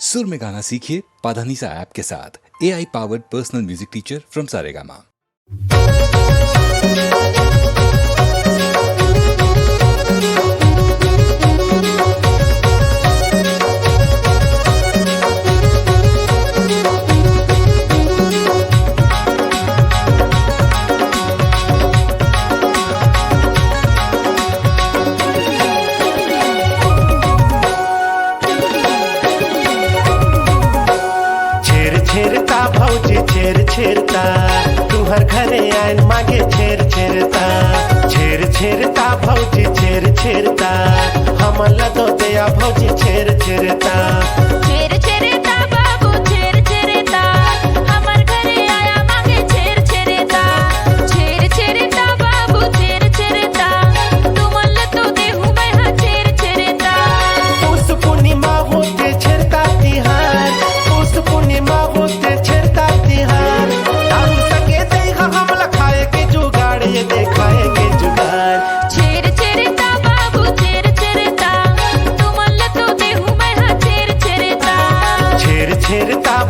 सुर में गाना सीखिए पाधानीसा ऐप के साथ। AI powered personal music teacher from Saregama. छेरता भौजी छेरता तुहर घरे आइन मागे छेरता भौजी छेरता हमल दो दया भौजी छेरता बाबू छेरता हमर घरे आया मागे छेरता बाबू छेरता तुमल तो देहु मैं हा छेरता उस पूर्णिमा होते छेरता तिहार उस पूर्णिमा होते छेरता तिहार दारू संगे देगा हमला खाए के जुगाड़ ये देखाए के जुगाड़ छेरता बाबू छेरता तुमल तो देहु मैं हा छेरता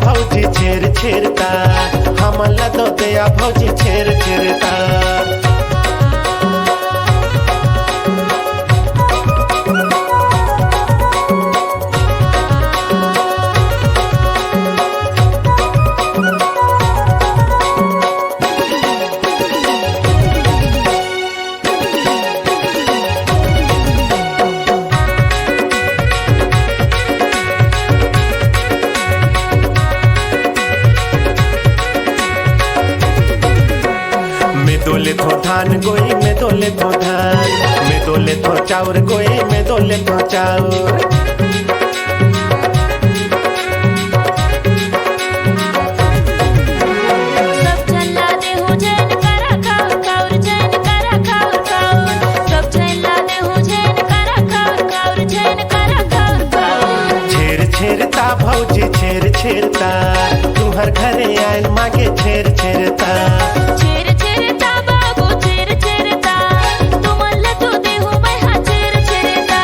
भौजी छेरता हमल दो दया भौजी छेरता मैं दोले थो धान गोई में दोले थो धान मैं दोले थो चाउर गोई में दोले थो चाउर सब झल्ला देहु जैन करा खाउर जैन करा खाउर सब झल्ला देहु जैन करा खाउर जैन करा खाउर छेरता भौजी छेरता तुहर घरे आइन मागे छेरता बाबू छेरता तुमल तो देहु मैं हा छेरता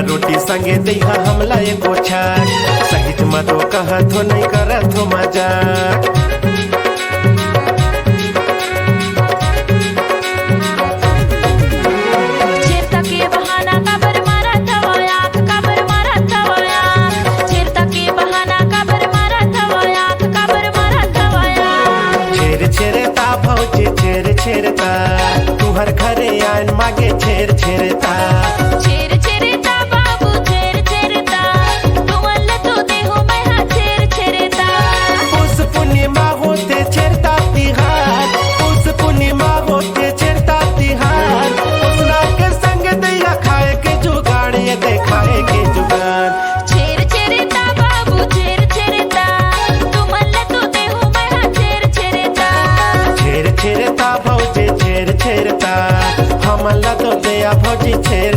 रोटी संगे देहा हमला एको छाक सहित मतो कहत हो नहीं करत हो मजाक छेरता के बहाना काबर मारत हवया काबर मारत हवया छेरता के बहाना काबर मारत हवया काबर मारत हवया छेरता भौजी छेरता तुहर घरे आइन मागे छेरता बाबू छेरता तुमल तो देहु मैं हा छेरता उस पूर्णिमा होते छेरता तिहार उस पूर्णिमा होते छेरता तिहार उसना के संग दैया खाए के जुगाड़ ये देखाए के जुगाड़ छेरता बाबू छेरता तुमल तो देहु मैं हा छेरता भौजी छेरता हमला तो दया भौजी छेर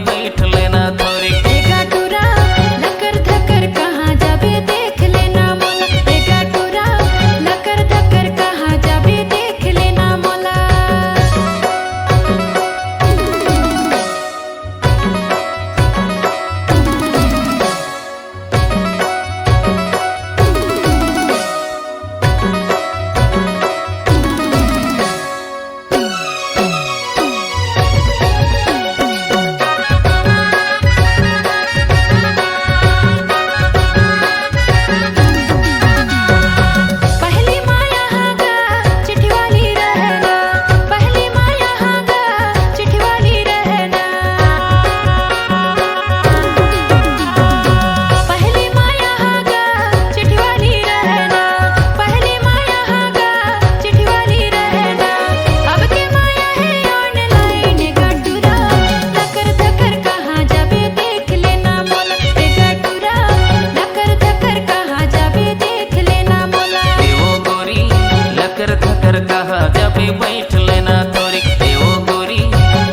बैठ लेना थोड़ी। एगा टूरा लकर धकर कहाँ जाबे देख लेना मोला, एगा टूरा लकर धकर कहाँ जाबे देख लेना मोला। पहली माया हागा चिट्ठी वाली रहना, पहली माया हागा चिट्ठी वाली रहना। पहली माया हागा चिट्ठी वाली रहना, पहली माया हागा चिट्ठी वाली रहना। अब के माया है ऑनलाइन गटूरा लकर धकर कहाँ जाबे देख लेना मोला, गटूरा लकर धकर कहाँ जाबे देख लेना मोला। देवो गोरी लकर धकर कहा जबे बैठ लेना थोड़ी। देवो गोरी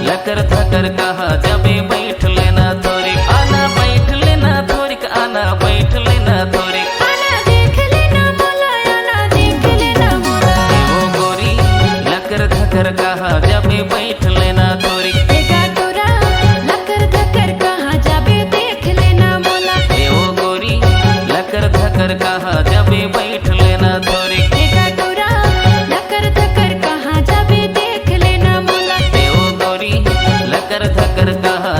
लकर धकर कहा जबे बैठ लेना थोड़ी। आना बैठ लेना थोड़ी, आना बैठ लेना थोड़ी। आना देख लेना मोला, आना देख लेना मोला। देवो गोरी लकर धकर कहा जबे बैठ लेना थोड़ी। एगा टूरा लकर धकर कहाँ जाबे देख लेना मोला, देवो गोरी लकर धकर कहा जबे बैठ लेना थोड़ी। एगा टूरा लकर धकर कहाँ जाबे देख लेना मोला। देवो गोरी लकर धकर कहा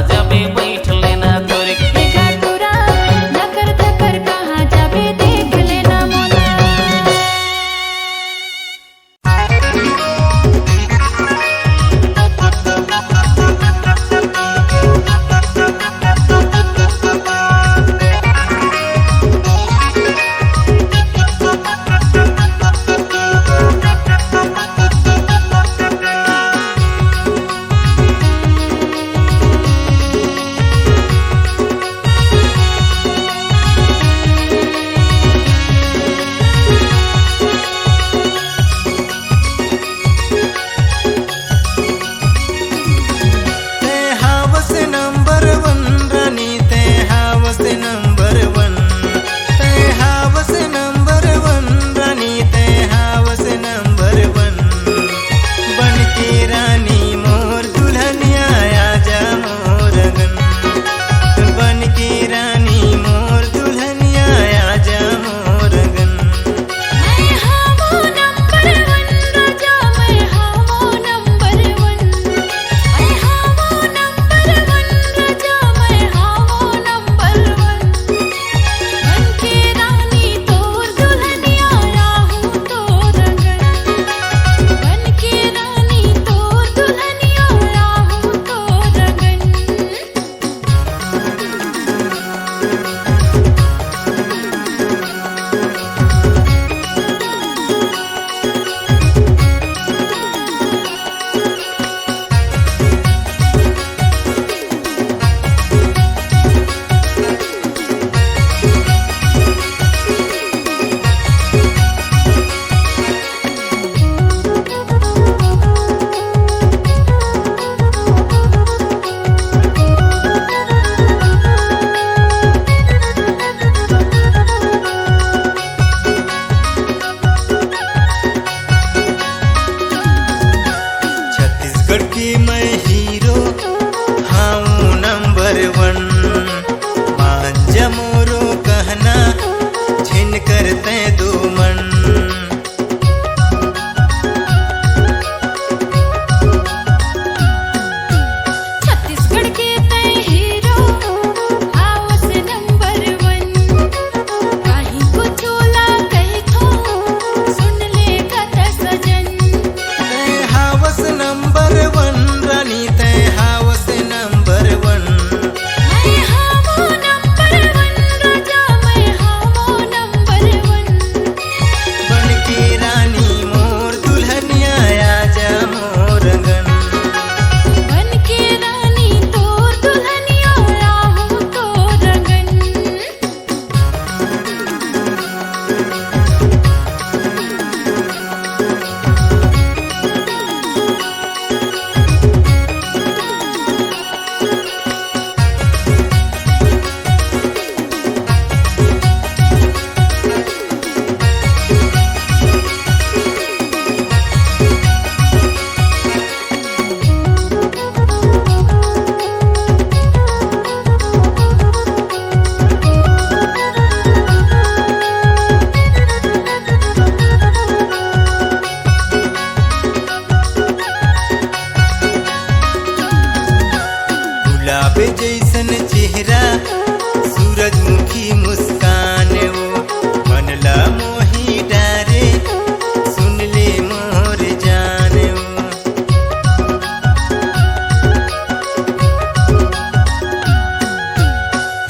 गुलाब जैसन चेहरा सूरजमुखी मुस्कान वो मनला मोही डारे सुन ले मोर जान वो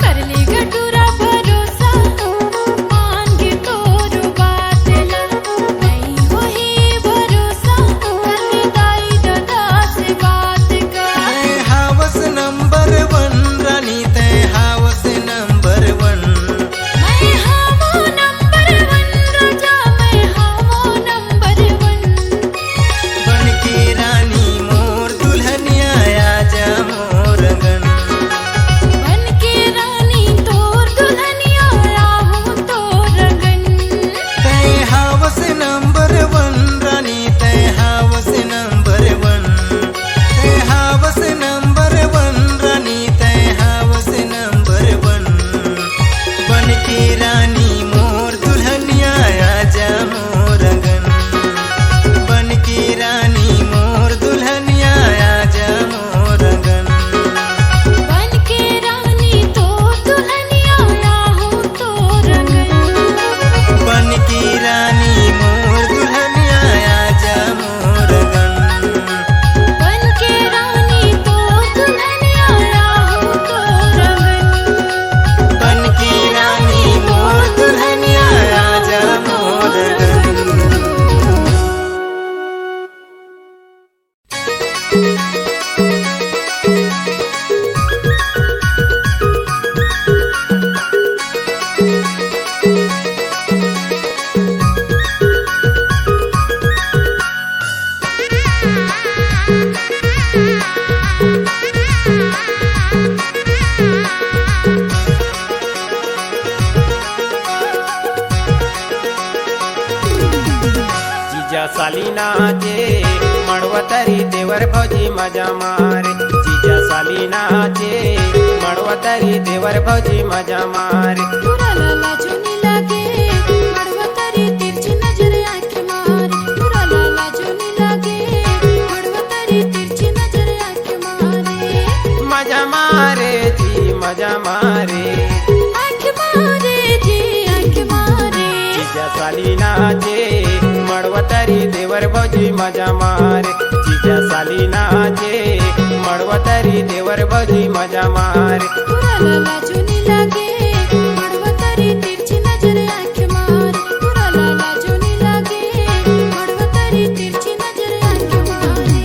कर ले गटूरा भरोसा मान के तोर बात ला नहीं वही भरोसा कर दाई दादा से बात कर हावस नंबर 1 रानी ते हावस नंबर 1 मैं हावो नंबर 1 राजा मैं हावो नंबर 1 बन के रानी मोर दुल्हनिया आजा मोर गन बन के रानी तोर दुल्हनिया राहू तोर गन तै हावस नंबर 1 रानी तै हावस नंबर 1 तै हावस नंबर 1 रानी तै हावस नंबर 1 बन के रानी मोर दुल्हनिया आजा मोर गन बन के रानी मोर दुल्हनिया आजा मोर गन बन के रानी तोर दुल्हनिया राहू तोर गन बन के रानी मोर दुल्हनिया आजा मोर गन बन के रानी तोर दुल्हनिया राहू तोर गन बन के रानी मोर दुल्हनिया आजा मोर गन जीजा साली नाचे मड़वतरी देवर भौजी मजा मारे जीजा साली नाचे मड़वतरी देवर भौजी मजा मारे पूरा लाला चुनी लगे मड़वा तारी तिरछी नजर आंखें मारे पूरा लाला चुनी लगे मड़वा तारी तिरछी नजर आंखें मारे मजा मारे जी मजा मारे आंखें मारे जी आंखें मारे जीजा साली नाचे मड़वतरी देवर भौजी मजा मारे जीजा साली नाचे मड़वतरी देवर भौजी मजा मारे पूरा लाला चुनी लगे मड़वा तारी तिरछी नजर आंखें मारे पूरा लाला चुनी लगे मड़वा तारी तिरछी नजर आंखें मारे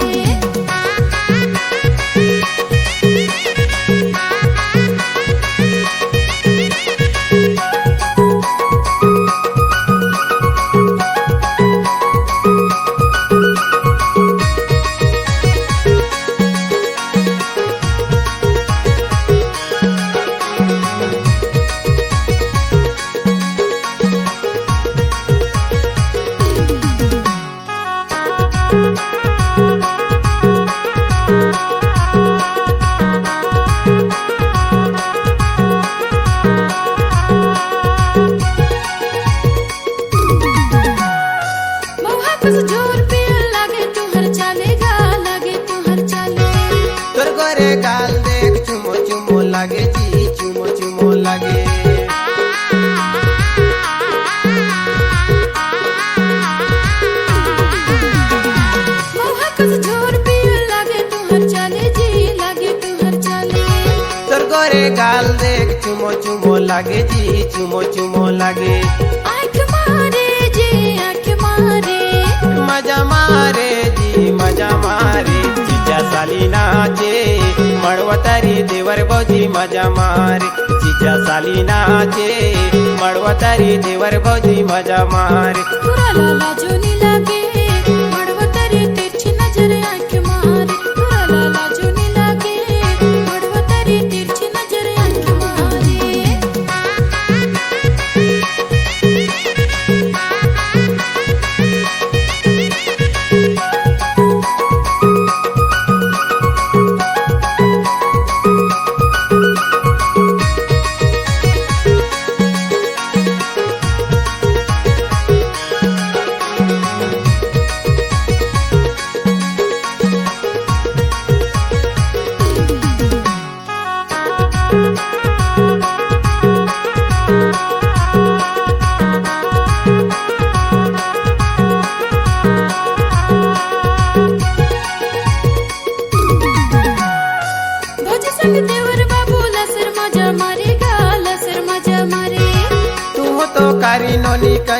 मौहा कुछ जोर पे लगे तू हर चलेगा लगे तू हर चले तोर गोरे गाल देख चुमो चुमो लागे जी चुमो चुमो लागे मौहा कुछ जोर पे लगे तू हर चले जी लगे तू हर चले तोर गोरे गाल देख चुमो चुमो लागे जी चुमो चुमो लागे आंख मारे जी आंख मारे मजा मारे जी मजा मारे जीजा साली नाचे मड़वतरी देवर भौजी मजा मारे जीजा साली नाचे मड़वतरी देवर भौजी मजा मारे पूरा लाला चुनी लगे मड़वा तारी तिरछी नजर आंखें मारे पूरा लाला चुनी लगे मड़वा तारी तिरछी नजर आंखें मारे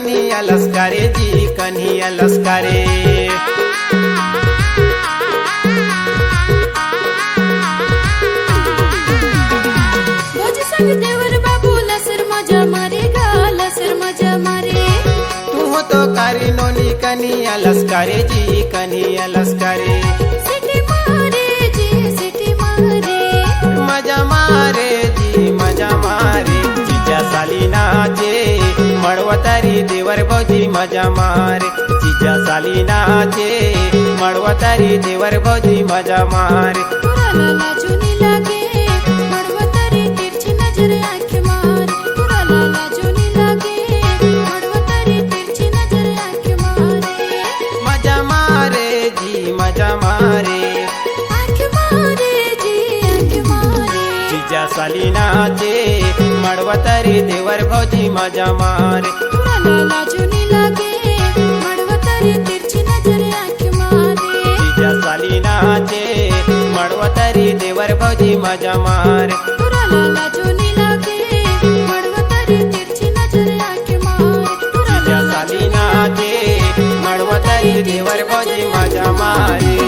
कन्हैया लस्कारे जी कन्हैया लस्कारे। भोज संग देवर बाबू लसर मजा मारेगा लसर मजा मारे। तू हो तो कारी नोनी कन्हैया लस्कारे जी कन्हैया लस्कारे। सिटी मारे जी सिटी मारे। मजा मारे जी मजा मारे जीजा साली नाचे मड़वतारी देवर भौजी मजा मारे। जीजा साली नाचे मड़वतारी देवर भौजी मजा मारे। पूरा लाला चुनी लागे मड़वतारी तिरछी नजर आंख मारे। पूरा लाला चुनी लागे मड़वतारी तिरछी नजर आंख मारे। मजा मारे जी मजा मारे आंख मारे जी आंख मारे। जीजा साली नाचे मड़वतारी देवर भौजी मजा मारे। पूरा लाला चुनी लागे मड़वतारी तिरछी नजर आंख मारे। जीजा साली नाचे मड़वतारी देवर भौजी मजा मारे। पूरा लाला चुनी लागे मड़वतारी तिरछी नजर आंख मारे। पूरा जीजा साली नाचे मड़वतारी देवर भौजी मजा मारे।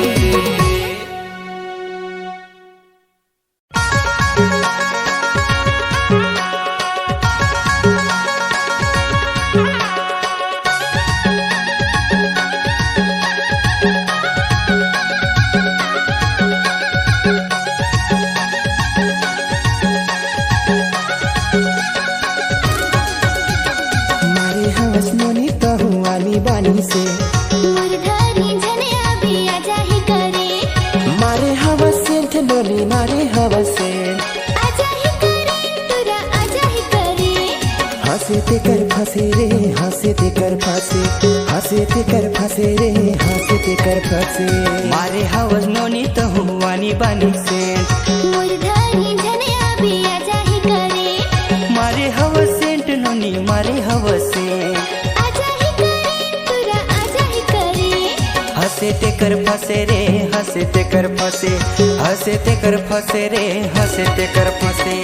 मारे हवस नोनी तहुआनी बानी से मुरधारी जने अभी आजा ही करे। मारे हवस सेंट नोनी मारे हवस सेंट आजा ही करे तुरा आजा ही करे। हंसे ते कर फंसे रे हंसे ते कर फंसे हंसे ते कर फंसे रे हंसे ते कर फंसे। मारे हवस नोनी तहुआनी बानी से मुरधारी जने अभी आजा ही करे। मारे हवस सेंट नोनी मारे हवस से आजा ही करे तुरा आजा ही करे। हंसे ते कर फंसे रे हंसे ते कर फंसे हंसे ते कर फंसे रे हंसे ते कर फंसे।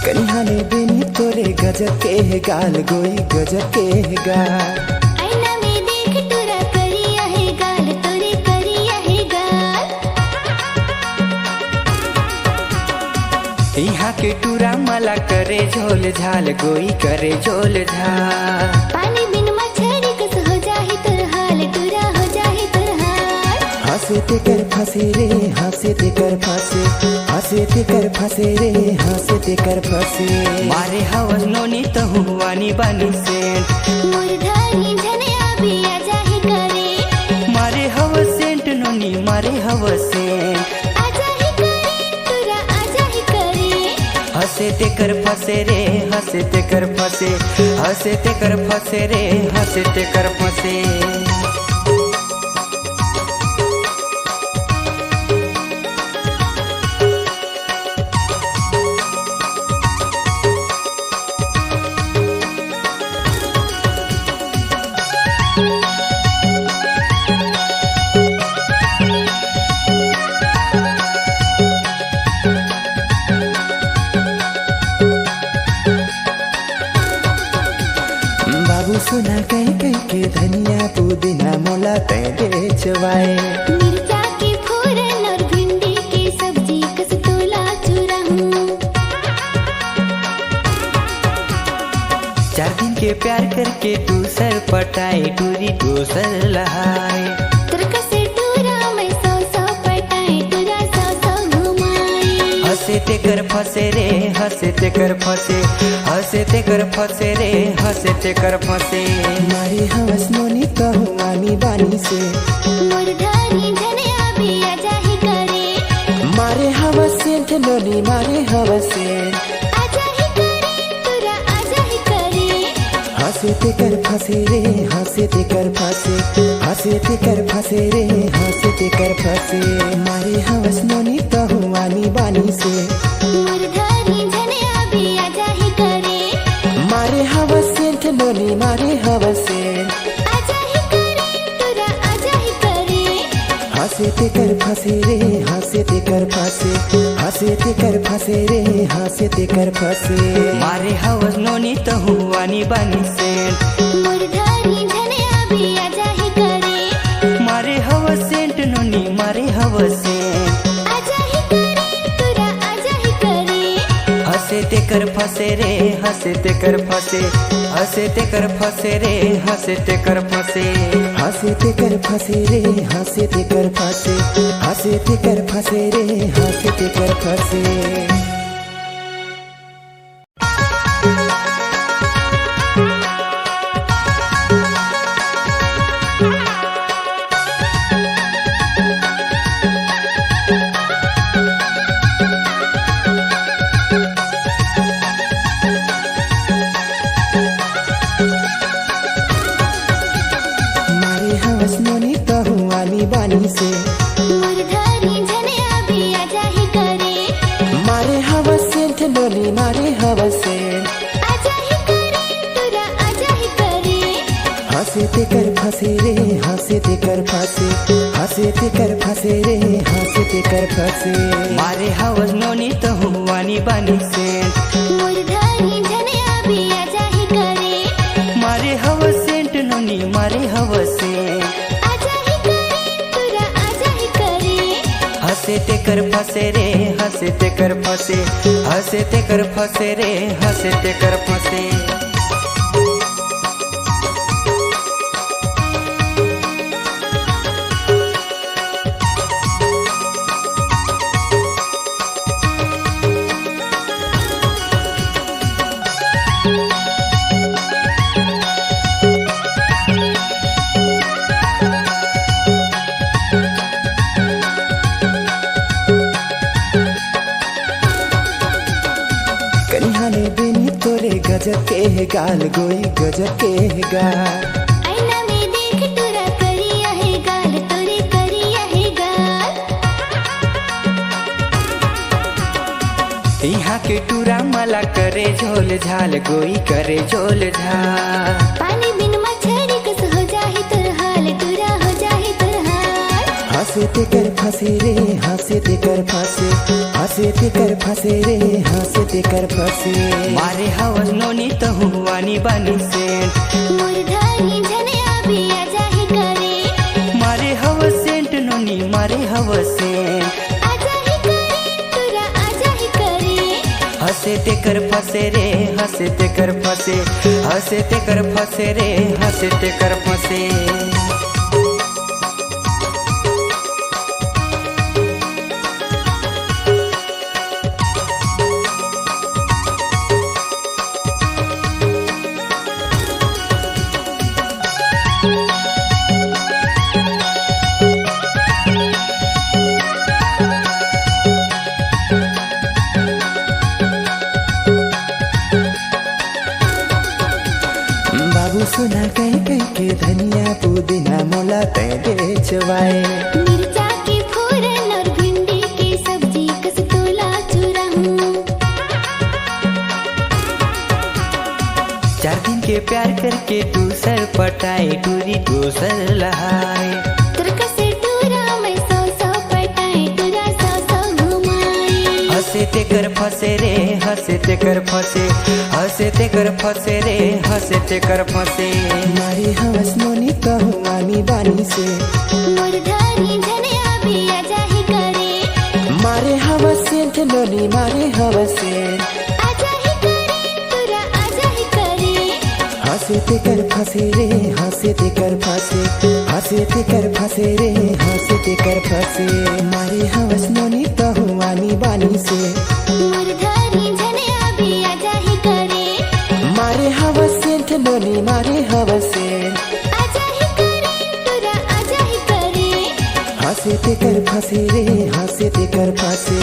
कन्हाने बेनी तोरे गजब के है गाल गोई गजब के है गाल। आईना में देख तुरा करिया है गाल तोरे करिया है गाल। यहाँ के टूरा मला करे झोल झाल गोई करे झोल झाल। पानी बिन मछली कस हो जाही तर हाल तुरा हो जाही तर हाल। हंसे ते कर फंसे रे हंसे ते कर फंसे हंसे ते कर फंसे रे हंसे ते कर फंसे। मारे हवस नोनी तहुआनी बानी से मुरधारी जने अभी आजा ही करे। मारे हवस सेंट नोनी मारे हवस से आजा ही करे तुरा आजा ही करे। हंसे ते कर फंसे रे हंसे ते कर फंसे हंसे ते कर फंसे रे हंसे ते कर फंसे। बाबू सुना कहीं कहीं के धनिया पुदीना मोला तैले चवाए। मिर्चा के फोरन और भिंडी की सब्जी कस तोला चूरा हूँ। 4 दिन के प्यार करके दूसर पटाए टूरी दूसर लहाए। तुरका से टूरा मैं सौ सौ पटाए तुरा सौ सौ घुमाए। हंसे ते कर फंसे रे हंसे ते कर फंसे हंसे ते कर फंसे रे हंसे ते कर फंसे। मारे हवस नोनी तहुआनी बानी से मुरधारी जने अभी आजा ही करे। मारे हवस सेंट नोनी मारे हवस सेंट आजा ही करे तुरा आजा ही करे। हंसे ते कर फंसे रे हंसे ते कर फंसे हंसे ते कर फंसे रे हंसे ते कर फंसे मारे हवस नोनी तहुआनी बानी से मुरधारी झने अभी आजा ही करे मारे हवस सेंट नोनी मारे हवस सेंट आजा ही करे तुरा आजा ही करे हंसे ते कर फंसे रे हंसे ते कर फंसे हंसे ते कर फंसे रे हंसे ते कर फंसे मारे हवस नोनी तहुआनी बानी से मुरधारी झने अभी आजा ही करे मारे हवस सेंट नोनी मारे हवस सेंट आजा ही करे तुरा आजा ही करे हंसे ते कर फंसे रे हंसे ते कर फंसे हंसे ते कर फंसे रे हंसे ते कर फंसे हंसे ते कर फंसे रे हंसे ते कर फंसे हंसे ते कर फंसे रे हंसे ते कर फंसे मारे हवस नोनी तहुआनी बानी से मुरधारी झने अभी आजा ही करे मारे हवस सेंट नोनी मारे हवस सेंट आजा ही करे तुरा आजा ही करे हंसे ते कर फंसे रे हंसे ते कर फंसे हंसे ते कर फंसे रे हंसे ते कर फंसे मारे हवस नोनी तहुआनी बानी से मुरधारी झने अभी आजा ही करे मारे हवस सेंट नोनी मारे हवस सेंट आजा ही करे तुरा आजा ही करे हंसे ते कर फंसे रे हंसे ते कर फंसे हंसे ते कर फंसे रे हंसे ते कर फंसे कन्हाने बिनी तोरे गजब के है गाल गोई गजब के है गाल आईना में देख तुरा करिया है गाल तोरे करिया है गाल यहाँ के टूरा मला करे झोल झाल गोई करे झोल झाल पानी बिन मछरी कस हो जाही तुर हाल तुरा हो जाही तुर हाल हंसे ते कर फंसे रे हंसे ते कर फंसे हंसे ते कर फंसे रे हंसे ते कर फंसे मारे हवस नोनी तहुआनी बानी से मुरधारी झने अभी आजा ही करे मारे हवस सेंट नोनी मारे हवस सेंट आजा ही करे तुरा आजा ही करे हंसे ते कर फंसे रे हंसे ते कर फंसे हंसे ते कर फंसे रे हंसे ते कर फंसे बाबू सुना कहीं कहीं के धनिया पुदीना मोला तै बेचवाए मिर्चा की फोरन और भिंडी की सब्जी कस तोला चूरा हूँ 4 दिन के प्यार करके दूसर पटाए टूरी दूसर लहाए तुरका से टूरा मैं 100 पटाए तुरा 100 घुमाए हंसे ते कर फंसे रे हंसे ते कर फंसे हंसे ते कर फंसे रे हंसे ते कर फंसे मारी हवस नोनी तहुआनी बानी से मुरधारी झने अभी आजा ही करे मारे हवस सेंट नोनी मारे हवस सेंट आजा ही करे तुरा आजा ही करे हंसे ते कर फंसे रे हंसे ते कर फंसे हंसे ते कर फंसे रे हंसे ते कर फंसे मारे हवस नोनी तहुआनी बानी से मुरधारी झने अभी आजा ही करे मारे हवस सेंट नोनी मारे हवस सेंट आजा ही करे तुरा आजा ही करे हंसे ते कर फसे रे हंसे ते कर फसे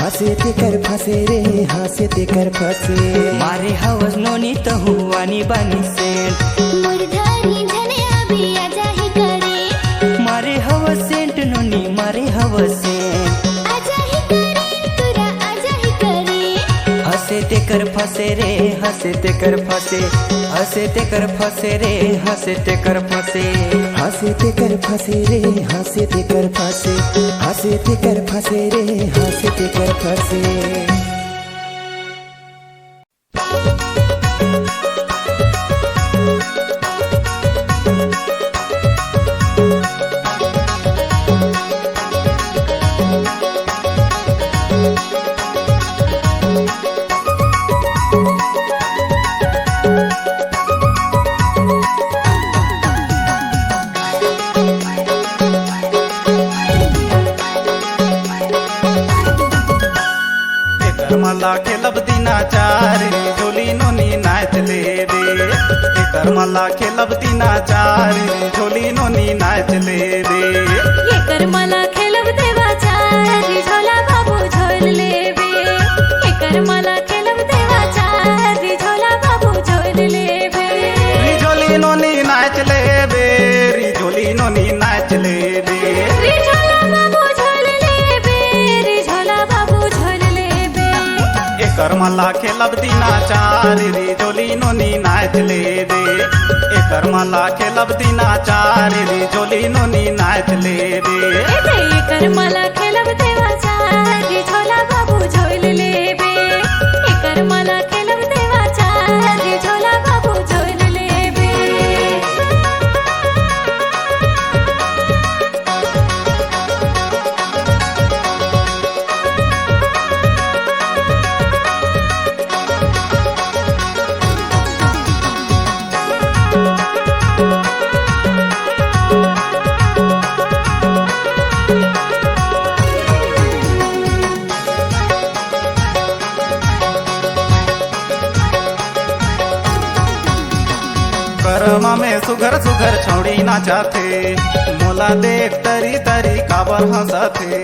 हंसे ते कर फसे रे हंसे ते कर फसे मारे हवस नोनी तो हुआनी बनी सेंट मुरझानी झने अभी आजा ही करे मारे हवस सेंट नोनी मारे हवस सेंट आजा ही करे तुरा आजा ही करे हंसे ते कर फसे रे हंसे ते कर फसे हंसे ते कर फसे रे हंसे ते कर फसे हंसे ते कर फसे रे हंसे ते कर फसे हंसे ते कर फसे रे हंसे ते कर फसे मला खेलब दिनाचार झोली नोनी नाचले रे एकर मला खेलब दिनाचार झोली नोनी नाचले रे ये कर मला खेलब देवाचा रिझोला बाबू झोल लेबे ये कर मला खेलब देवाचा रिझोला बाबू झोल लेबे झोली नोनी नाचले रे झोली नोनी नाचले रे रिझोला बाबू झोल लेबे रिझोला बाबू झोल लेबे एकर मला खेलब दिनाचार रे झोली नोनी नाचले रे एकर मला खेलब दिनाचार रे झोली नोनी नाचले रे ये कर मला खेलब देवाचा रिझोला बाबू झोल लेबे ये कर मला खेलब देवाचा रिझोला बाबू झोल लेबे कर्म में सुघर सुघर छौड़ी नाचाथे मोला देख तरी तरी काबर हंसथे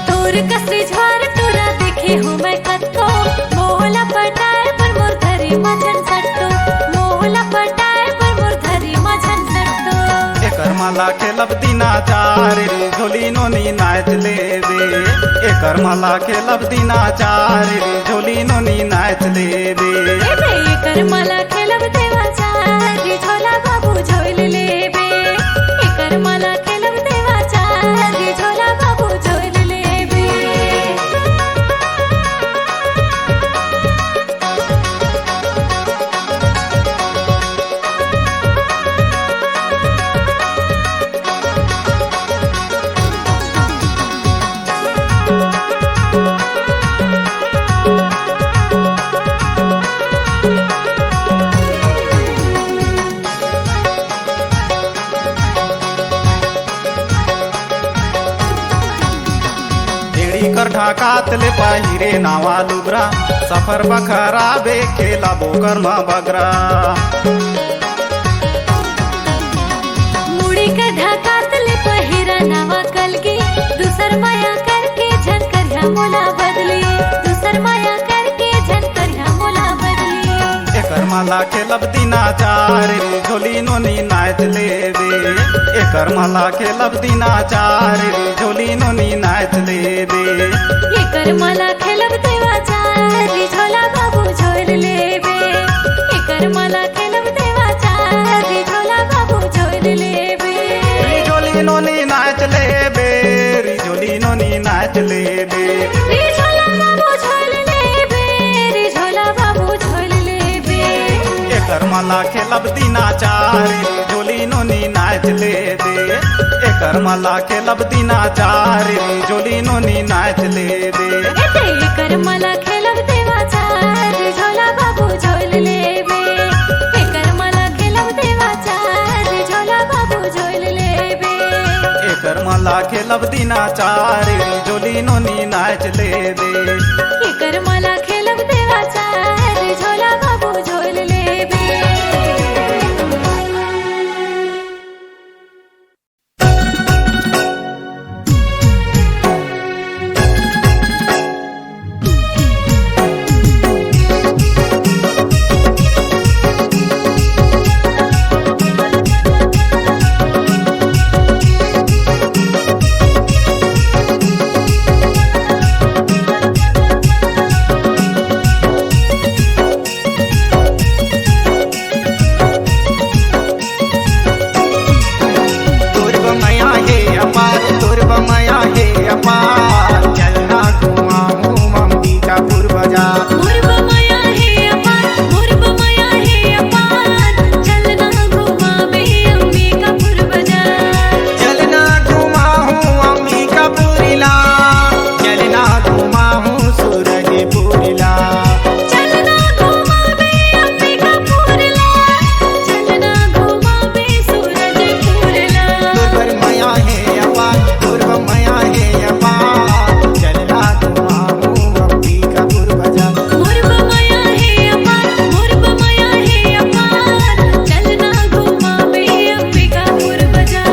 तोर कसरी झवार टोरा देखे हूँ मैं कत्तो मोहला पटाए पर मोर धरी मझन सट्टो मोहला पटाए पर मोर धरी मझन सट्टो एकर मला खेलब दिनाचार रे झोली नोनी नाचले रे एकर मला खेलब दिनाचार रे झोली नोनी नाचले रे ये कर मला खेलब देवाचा रिझोला बाबू झोल लेबे ये कर मला खेलब देवाचा रिझोला बाबू झोल लेबे भेड़ी कर ढाकात ले पाहिरे नावा लुगरा सफर बखरा बे खेला बोकर मा बगरा मुड़ी के ढाकात ले पहिरा नवा कलगी दूसर माया करके झन करिया मोला बदली दूसर माया करके झन करिया मोला बदली एकर मला खेलब दिनाचार रे झोली नोनी नाचले रे एकर मला खेलब दिनाचार रे झोली नोनी नाचले रे ये कर मला खेलब देवाचा रिझोला बाबू झोल लेबे ये कर मला खेलब देवाचा रिझोला बाबू झोल लेबे झोली नोनी नाचले बे झोली नोनी नाचले बे रिझोला बाबू झोल लेबे रिझोला बाबू झोल लेबे एकर मला खेलब दिनाचार रे झोली नोनी नाचले रे एकर मला खेलब दिनाचार रे झोली नोनी नाचले रे ये कर मला खेलब देवाचा रिझोला बाबू झोल लेबे ये कर मला खेलब देवाचा रिझोला बाबू झोल लेबे एकर मला खेलब दिनाचार रे झोली नोनी नाचले रे ये कर मला खेलब देवाचा रिझोला बाबू झोल लेबे अंबिकापुर बाजार मोर बमाया है अपार मोर बमाया है अपार चलना घुमावे अंबिकापुर बाजार चलना घुमा हूँ अंबिकापुरीला चलना घुमा हूँ सूरजपुरीला चलना घुमावे अंबिकापुरला चलना घुमावे सूरजपुरला पूर्व माया है अपार पूर्व माया है अपार चलना घुमा हूँ अंबिकापुर बाजार मोर बमाया है अपार मोर बमाया है अपार चलना घुमावे अंबिकापुर बाजार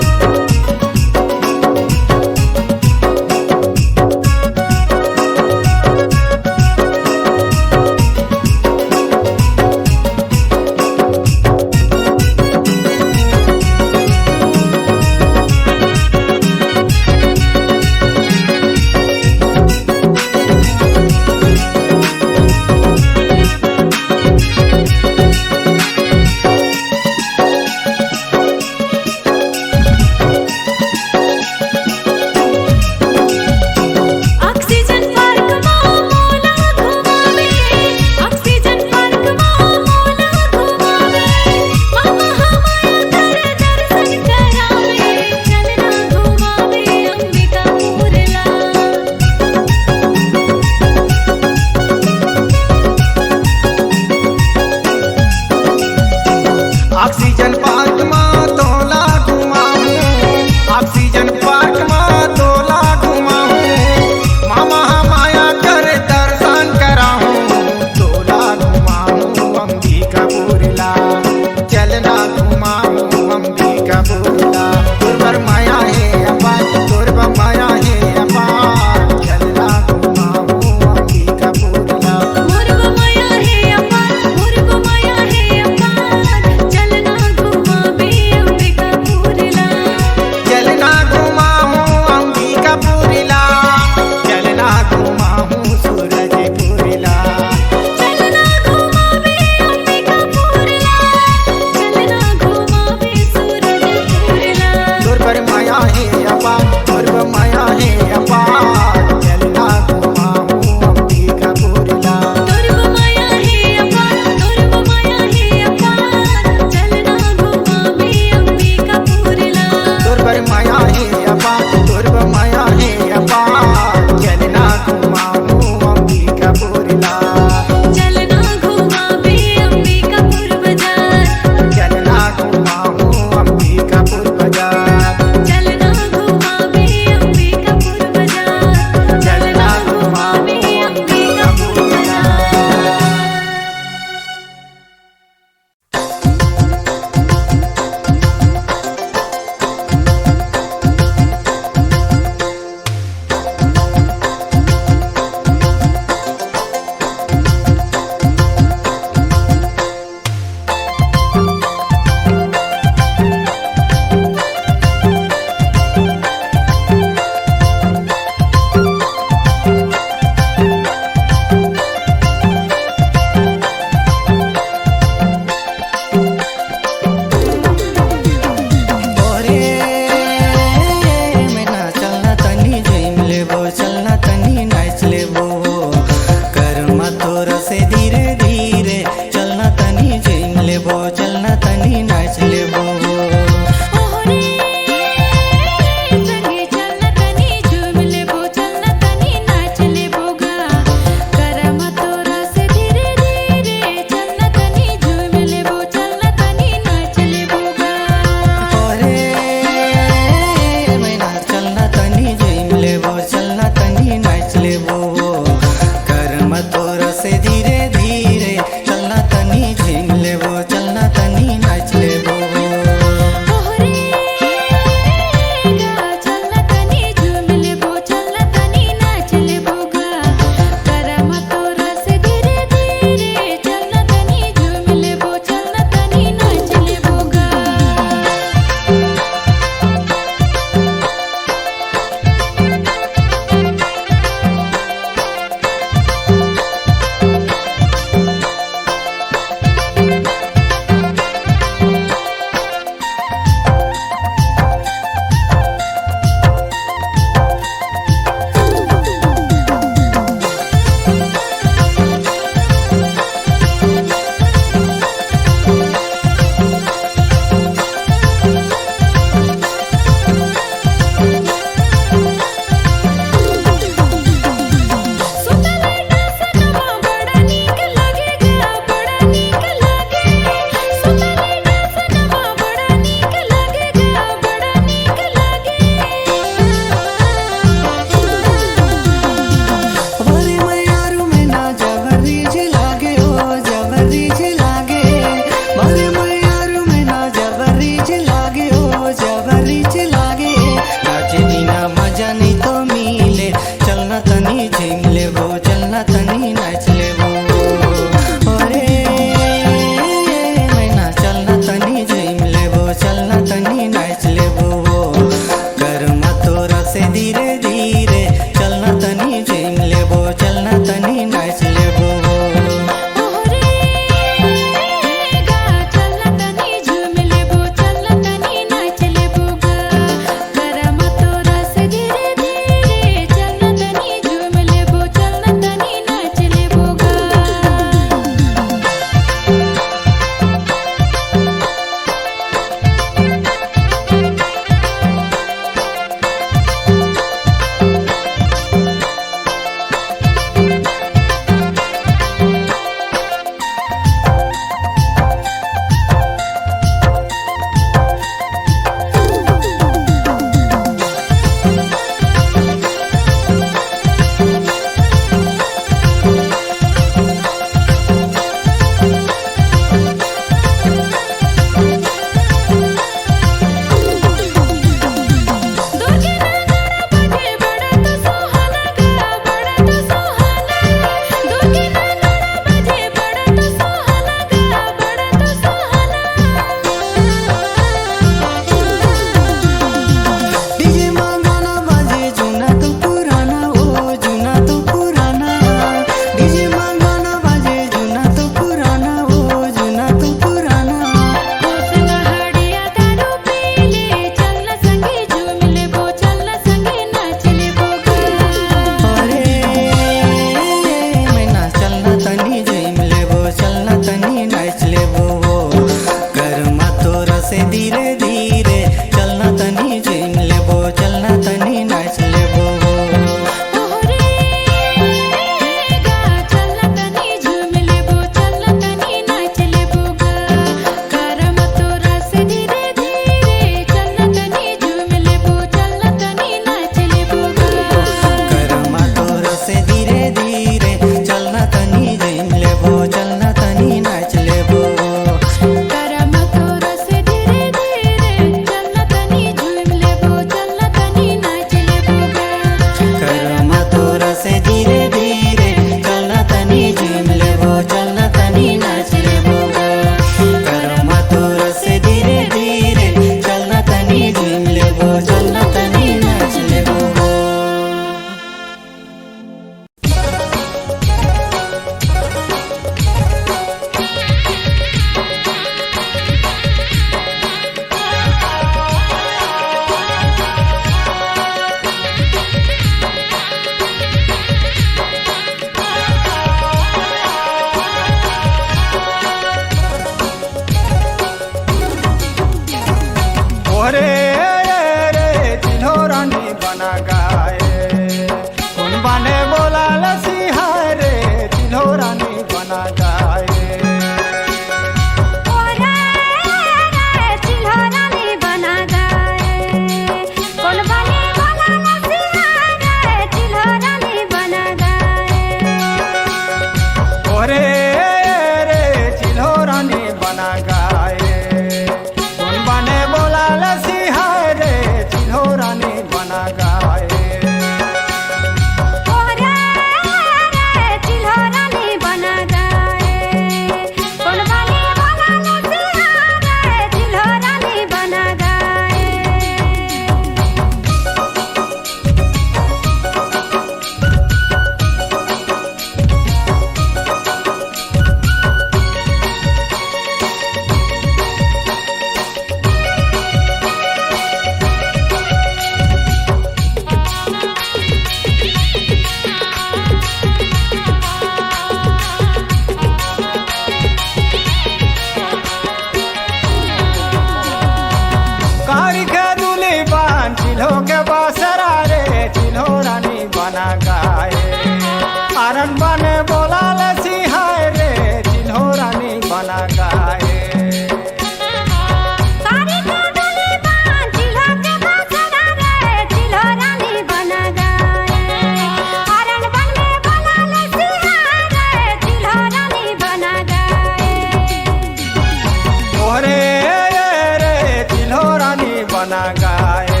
गाए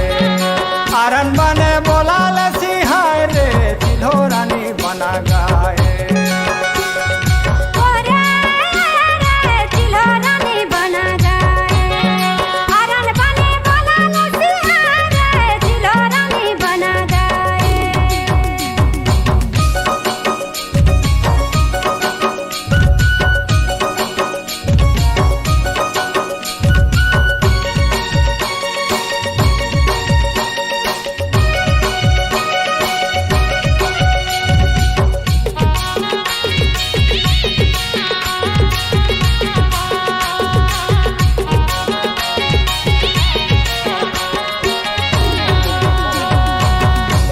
आरन बने बोला सिहाय रे चिल्हो रानी बना गाए ओरे रे चिल्हो रानी बना गाए आरन बने बोला सिहाय रे चिल्हो रानी बना गाए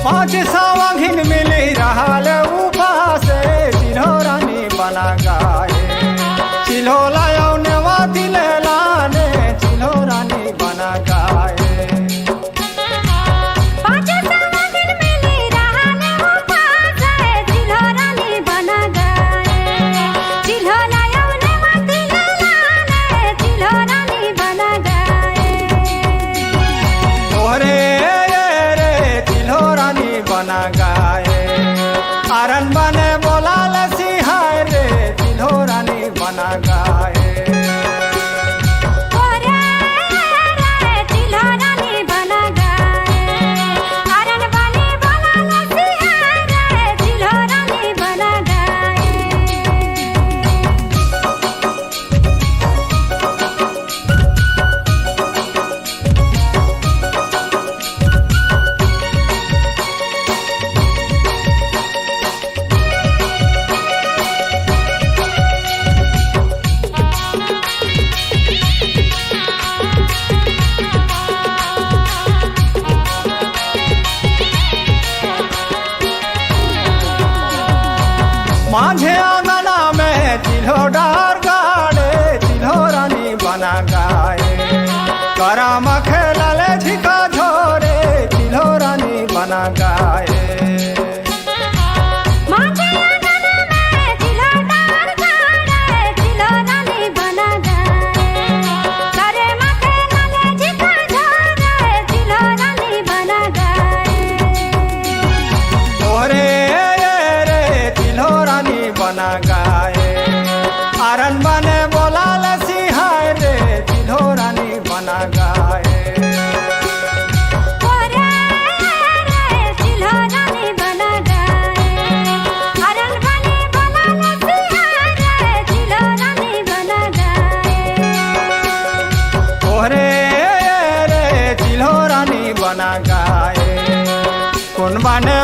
पाँच सावघिन मिली रहल उपास चिल्हो रानी बना गाए चिल्हो लायो नेवा दिले लाने चिल्हो रानी बना गाए पाँच सावगिन मिली रहने उपास चिल्हो रानी बना गाए चिल्हो लायो ने मती लाने चिल्हो रानी बना गाए तोहरे रे चिल्हो रानी बना गाए आरन बने बोला सिहाय रे चिल्हो रानी बना गाए ओरे रे चिल्हो रानी बना गाए आरन बने बोला सिहाय रे चिल्हो रानी बना गाए माझे आंगना में चिल्हो डार गाड़े चिल्हो रानी बना गाए करम खेलले झिका झोरे चिल्हो रानी बना गाए माथे आंगन में चिल्हो डार गाड़े चिल्हो रानी बना गाए करे माथे लाले झिका झोरे चिल्हो रानी बना गाए तोहरे रे चिल्हो रानी बना गाए आरन बने बोला सिहाय रे चिल्हो रानी बना गाए ओरे रे चिल्हो रानी बना गाए आरन बने बोला सिहाय रे चिल्हो रानी बना गाए तोहरे रे चिल्हो रानी बना गाए कौन बने